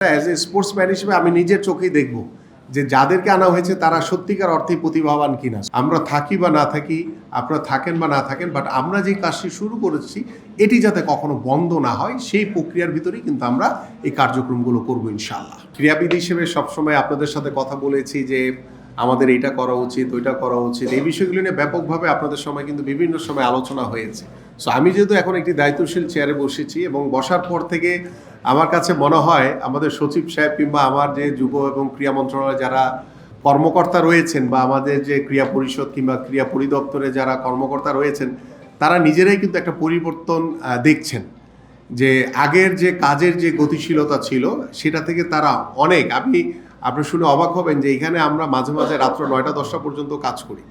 As a sportsman হিসেবে আমি নিজের চোখেই দেখব যে যাদেরকে আনা হয়েছে তারা সত্যিকার অর্থে প্রতিভাবান কিনা। আমরা থাকি বা না থাকি, আপনারা থাকেন বা না থাকেন, বাট আমরা যে কাজটি শুরু করেছি এটি যাতে কখনো বন্ধ না হয় সেই প্রক্রিয়ার ভিতরেই কিন্তু আমরা এই কার্যক্রমগুলো করবো ইনশাআল্লাহ। ক্রীড়াবিদ হিসেবে সবসময় আপনাদের সাথে কথা বলেছি যে আমাদের এটা করা উচিত, ওইটা করা উচিত, এই বিষয়গুলো নিয়ে ব্যাপকভাবে আপনাদের সময় কিন্তু বিভিন্ন সময় আলোচনা হয়েছে। সো আমি যেহেতু এখন একটি দায়িত্বশীল চেয়ারে বসেছি এবং বসার পর থেকে আমার কাছে মনে হয় আমাদের সচিব সাহেব কিংবা আমার যে যুব এবং ক্রীড়া মন্ত্রণালয়ে যারা কর্মকর্তা রয়েছেন বা আমাদের যে ক্রীড়া পরিষদ কিংবা ক্রীড়া পরিদপ্তরে যারা কর্মকর্তা রয়েছেন তারা নিজেরাই কিন্তু একটা পরিবর্তন দেখছেন যে আগের যে কাজের যে গতিশীলতা ছিল সেটা থেকে তারা অনেক, আপনি শুনে অবাক হবেন যে এখানে আমরা মাঝে মাঝে রাত্র 9টা-10টা পর্যন্ত কাজ করি।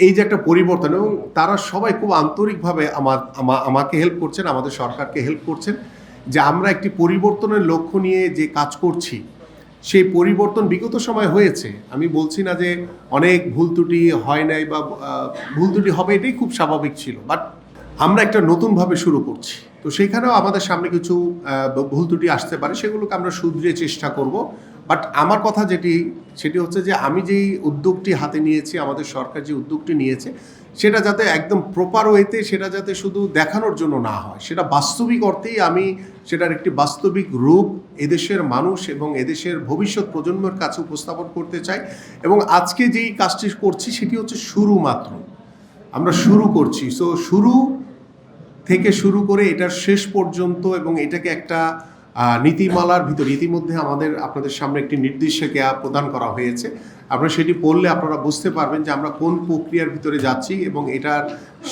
এই যে একটা পরিবর্তন, এবং তারা সবাই খুব আন্তরিকভাবে আমাকে হেল্প করছেন, আমাদের সরকারকে হেল্প করছেন যে আমরা একটি পরিবর্তনের লক্ষ্য নিয়ে যে কাজ করছি সেই পরিবর্তন বিগত সময় হয়েছে। আমি বলছি না যে অনেক ভুল ত্রুটি হয় নাই বা ভুল ত্রুটি হবে, এটাই খুব স্বাভাবিক ছিল, বাট আমরা একটা নতুনভাবে শুরু করছি। তো সেইখানেও আমাদের সামনে কিছু ভুল ত্রুটি আসতে পারে, সেগুলোকে আমরা শুধরে চেষ্টা করব। বাট আমার কথা সেটি হচ্ছে যে আমি যেই উদ্যোগটি হাতে নিয়েছি, আমাদের সরকার যে উদ্যোগটি নিয়েছে সেটা যাতে একদম প্রপার ওয়েতে, সেটা যাতে শুধু দেখানোর জন্য না হয়, সেটা বাস্তবিক অর্থেই আমি সেটার একটি বাস্তবিক রূপ এদেশের মানুষ এবং এদেশের ভবিষ্যৎ প্রজন্মের কাছে উপস্থাপন করতে চাই। এবং আজকে যেই কাজটি করছি সেটি হচ্ছে শুরু মাত্র, আমরা শুরু করছি। সো শুরু থেকে শুরু করে এটার শেষ পর্যন্ত এবং এটাকে একটা নীতিমালার ভিতর ইতিমধ্যে আপনাদের সামনে একটি নির্দেশিকা প্রদান করা হয়েছে। আপনারা সেটি পড়লে আপনারা বুঝতে পারবেন যে আমরা কোন প্রক্রিয়ার ভিতরে যাচ্ছি এবং এটার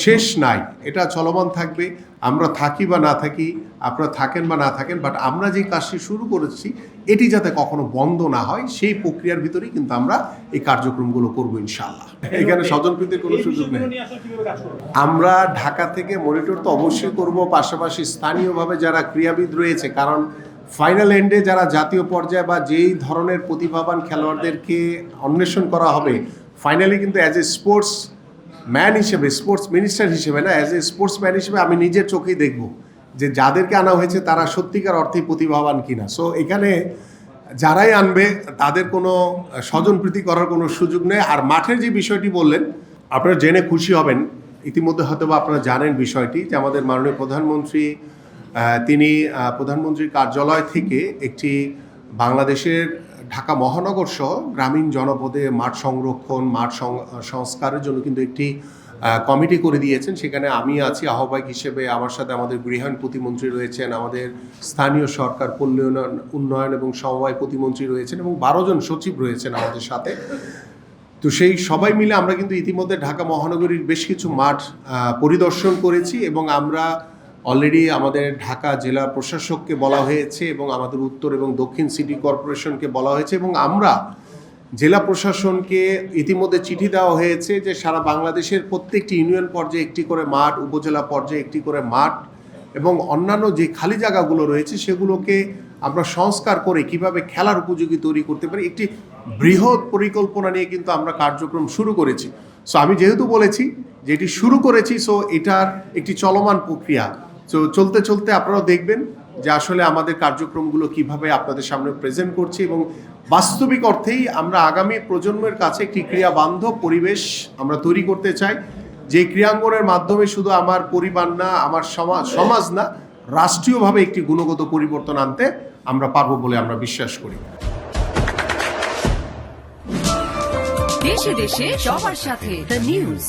শেষ নাই, এটা চলমান থাকবে। আমরা থাকি বা না থাকি, আপনারা থাকেন বা না থাকেন, বাট আমরা যে কাজটি শুরু করেছি এটি যাতে কখনো বন্ধ না হয় সেই প্রক্রিয়ার ভিতরেই কিন্তু আমরা এই কার্যক্রমগুলো করবো ইনশাআল্লাহ। এখানে স্বজনপ্রীতির কোনো সুযোগ নেই। আমরা ঢাকা থেকে মনিটর তো অবশ্যই করব, পাশাপাশি স্থানীয়ভাবে যারা ক্রীড়াবিদ রয়েছে, কারণ ফাইনাল এন্ডে যারা জাতীয় পর্যায়ে বা যেই ধরনের প্রতিভাবান খেলোয়াড়দেরকে অন্বেষণ করা হবে, ফাইনালি কিন্তু অ্যাজ এ স্পোর্টস ম্যান হিসেবে, স্পোর্টস মিনিস্টার হিসেবে না, অ্যাজ এ স্পোর্টসম্যান হিসেবে আমি নিজের চোখেই দেখব যে যাদেরকে আনা হয়েছে তারা সত্যিকার অর্থেই প্রতিভাবান কিনা। সো এখানে যারাই আনবে তাদের কোনো স্বজনপ্রীতি করার কোনো সুযোগ নেই। আর মাঠের যে বিষয়টি বললেন, আপনারা জেনে খুশি হবেন, ইতিমধ্যে হয়তো বা আপনারা জানেন বিষয়টি, যে আমাদের মাননীয় প্রধানমন্ত্রী তিনি প্রধানমন্ত্রীর কার্যালয় থেকে একটি বাংলাদেশের ঢাকা মহানগর সহ গ্রামীণ জনপদে মাঠ সংরক্ষণ, মাঠ সংস্কারের জন্য কিন্তু একটি কমিটি করে দিয়েছেন। সেখানে আমি আছি আহ্বায়ক হিসেবে, আমার সাথে আমাদের গৃহায়ণ প্রতিমন্ত্রী রয়েছেন, আমাদের স্থানীয় সরকার পল্লী উন্নয়ন এবং সমবায় প্রতিমন্ত্রী রয়েছেন এবং 12 জন সচিব রয়েছেন আমাদের সাথে। তো সেই সবাই মিলে আমরা কিন্তু ইতিমধ্যে ঢাকা মহানগরীর বেশ কিছু মাঠ পরিদর্শন করেছি এবং আমরা অলরেডি আমাদের ঢাকা জেলা প্রশাসককে বলা হয়েছে এবং আমাদের উত্তর এবং দক্ষিণ সিটি কর্পোরেশনকে বলা হয়েছে এবং আমরা জেলা প্রশাসনকে ইতিমধ্যে চিঠি দেওয়া হয়েছে যে সারা বাংলাদেশের প্রত্যেকটি ইউনিয়ন পর্যায়ে একটি করে মাঠ, উপজেলা পর্যায়ে একটি করে মাঠ এবং অন্যান্য যে খালি জায়গাগুলো রয়েছে সেগুলোকে আমরা সংস্কার করে কিভাবে খেলার উপযোগী তৈরি করতে পারি, একটি বৃহৎ পরিকল্পনা নিয়ে কিন্তু আমরা কার্যক্রম শুরু করেছি। সো আমি যেহেতু বলেছি যে এটি শুরু করেছি, সো এটার একটি চলমান প্রক্রিয়া। তো চলতে চলতে আপনারাও দেখবেন যে আসলে আমাদের কার্যক্রমগুলো কিভাবে আপনাদের সামনে প্রেজেন্ট করছি এবং বাস্তবিক অর্থেই আমরা আগামী প্রজন্মের কাছে একটি ক্রীড়া বান্ধব পরিবেশ আমরা তৈরি করতে চাই, যে ক্রীড়াঙ্গনের মাধ্যমে শুধু আমার পরিবার না, আমার সমাজ না, রাষ্ট্রীয়ভাবে একটি গুণগত পরিবর্তন আনতে আমরা পারবো বলে আমরা বিশ্বাস করি। দেশে দেশে সবার সাথে দ্য নিউজ।